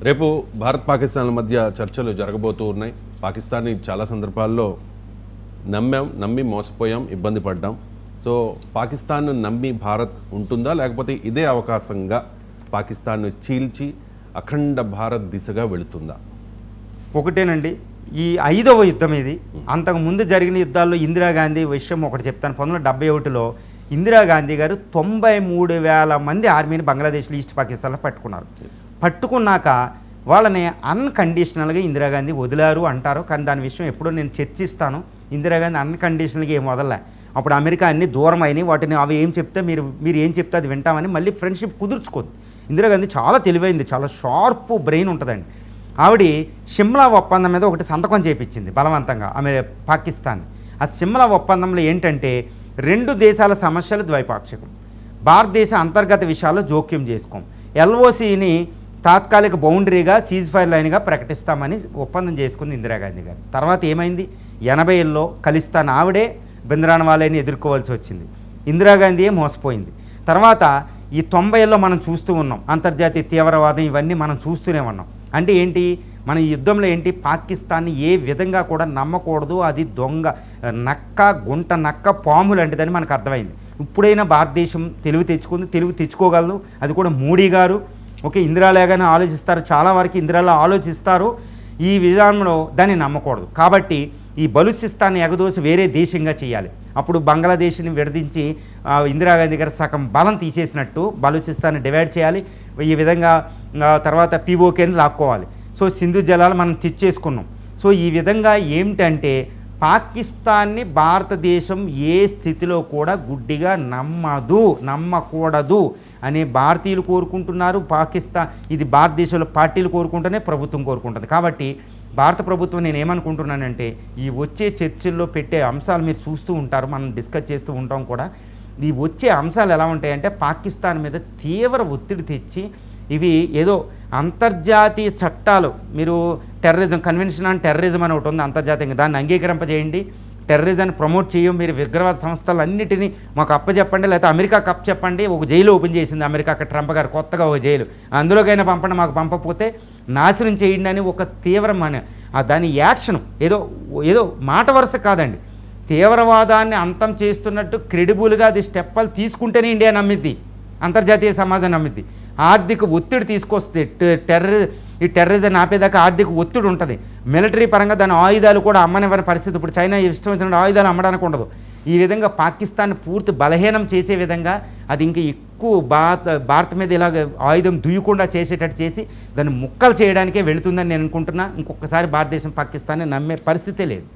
రేపు భారత్ పాకిస్తాన్ల మధ్య చర్చలు జరగబోతూ ఉన్నాయి. పాకిస్తాన్ని చాలా సందర్భాల్లో నమ్మి మోసపోయాం, ఇబ్బంది పడ్డాం. సో పాకిస్తాన్ను నమ్మి భారత్ ఉంటుందా, లేకపోతే ఇదే అవకాశంగా పాకిస్తాన్ను చీల్చి అఖండ భారత్ దిశగా వెళుతుందా? ఒకటేనండి, ఈ 5వ యుద్ధం ఇది. అంతకుముందు జరిగిన యుద్ధాల్లో ఇందిరాగాంధీ విషయం ఒకటి చెప్తాను. 1971లో ఇందిరాగాంధీ గారు 93,000 మంది ఆర్మీని బంగ్లాదేశ్లో ఈస్ట్ పాకిస్తాన్లో పట్టుకున్నారు. పట్టుకున్నాక వాళ్ళని అన్కండిషనల్గా ఇందిరాగాంధీ వదిలారు అంటారు, కానీ దాని విషయం ఎప్పుడో నేను చర్చిస్తాను. ఇందిరాగాంధీ అన్కండిషనల్గా ఏం వదలలే. అప్పుడు అమెరికా అన్ని దూరం అయినాయి, వాటిని అవి ఏం చెప్తే మీరు ఏం చెప్తే అది వింటామని మళ్ళీ ఫ్రెండ్షిప్ కుదుర్చుకోదు. ఇందిరాగాంధీ చాలా తెలివైంది, చాలా షార్ప్ బ్రెయిన్ ఉంటుందండి. ఆవిడ షిమ్లా ఒప్పందం మీద ఒకటి సంతకం చేయించింది బలవంతంగా పాకిస్తాన్. ఆ షిమ్లా ఒప్పందంలో ఏంటంటే 2 దేశాల సమస్యలు ద్వైపాక్షికం, భారతదేశ అంతర్గత విషయాల్లో జోక్యం చేసుకోం, ఎల్ఓసిని తాత్కాలిక బౌండరీగా సీజ్ ఫైర్ లైన్గా ప్రకటిస్తామని ఒప్పందం చేసుకుంది ఇందిరాగాంధీ గారు. తర్వాత ఏమైంది, 80లో ఖలిస్తాన్ ఆవిడే భింద్రాన్వాలేని ఎదుర్కోవాల్సి వచ్చింది. ఇందిరాగాంధీయే మోసపోయింది. తర్వాత ఈ 90లో మనం చూస్తూ ఉన్నాం అంతర్జాతీయ తీవ్రవాదం, ఇవన్నీ మనం చూస్తూనే ఉన్నాం. అంటే ఏంటి, మన ఈ యుద్ధంలో ఏంటి, పాకిస్తాన్ని ఏ విధంగా కూడా నమ్మకూడదు, అది దొంగ నక్క గుంట నక్క పాము లాంటిదని మనకు అర్థమైంది. ఇప్పుడైనా భారతదేశం తెలివి తెచ్చుకుంది, తెలివి తెచ్చుకోగలదు. అది కూడా మోడీ గారు ఓకే ఇందిరాలాగానే ఆలోచిస్తారు, చాలా వరకు ఇందిరాలో ఆలోచిస్తారు. ఈ విధానంలో దాన్ని నమ్మకూడదు. కాబట్టి ఈ బలూచిస్తాన్ని ఎగదోసి వేరే దేశంగా చేయాలి. అప్పుడు బంగ్లాదేశ్ని విడదీసి ఇందిరాగాంధీ గారు సగం బలం తీసేసినట్టు బలూచిస్తాన్ని డివైడ్ చేయాలి. ఈ విధంగా తర్వాత పీఓకేని లాక్కోవాలి. సో సింధు జలాలు మనం తెచ్చేసుకున్నాం. సో ఈ విధంగా ఏమిటంటే పాకిస్తాన్ని భారతదేశం ఏ స్థితిలో కూడా గుడ్డిగా నమ్మకూడదు అనే భారతీయులు కోరుకుంటున్నారు. పాకిస్తాన్ ఇది భారతదేశంలో పార్టీలు కోరుకుంటూనే ప్రభుత్వం కోరుకుంటుంది. కాబట్టి భారత ప్రభుత్వం నేను ఏమనుకుంటున్నానంటే ఈ వచ్చే చర్చల్లో పెట్టే అంశాలు మీరు చూస్తూ ఉంటారు, మనం డిస్కస్ చేస్తూ ఉంటాం కూడా. ఈ వచ్చే అంశాలు ఎలా ఉంటాయంటే పాకిస్తాన్ మీద తీవ్ర ఒత్తిడి తెచ్చి ఇవి ఏదో అంతర్జాతీయ చట్టాలు, మీరు టెర్రరిజం కన్వెన్షన్ ఆన్ టెర్రరిజం అని ఒకటి ఉంది అంతర్జాతీయంగా, దాన్ని అంగీకరింపజేయండి. టెర్రరిజాన్ని ప్రమోట్ చేయం, మీరు ఉగ్రవాద సంస్థలన్నిటినీ మాకు అప్పచెప్పండి, లేకపోతే అమెరికాకు అప్పచెప్పండి. ఒక జైలు ఓపెన్ చేసింది అమెరికా, అక్కడ ట్రంప్ గారు కొత్తగా ఒక జైలు, అందులోకైనా పంపండి, మాకు పంపకపోతే నాశనం చేయండి అని ఒక తీవ్రమైన దాని యాక్షన్ ఏదో మాట వరుస కాదండి, తీవ్రవాదాన్ని అంతం చేస్తున్నట్టు క్రెడిబుల్గా అది స్టెప్పులు తీసుకుంటేనే ఇండియా నమ్మిద్ది, అంతర్జాతీయ సమాజం నమ్మిద్ది. ఆర్థిక ఒత్తిడి తీసుకొస్తే ఈ టెర్రరిజం ఆపేదాకా ఆర్థిక ఒత్తిడి ఉంటుంది. మిలిటరీ పరంగా దాని ఆయుధాలు కూడా అమ్మనివ్వని పరిస్థితి. ఇప్పుడు చైనా ఇష్టం వచ్చిన ఆయుధాలు అమ్మడానికి ఉండదు. ఈ విధంగా పాకిస్తాన్ పూర్తి బలహీనం చేసే విధంగా అది ఇంకా ఎక్కువ భారత్ మీద ఇలాగ ఆయుధం దుయ్యకుండా చేసేటట్టు చేసి దాన్ని ముక్కలు చేయడానికే వెళుతుందని నేను అనుకుంటున్నా. ఇంకొకసారి భారతదేశం పాకిస్తాన్ని నమ్మే పరిస్థితే లేదు.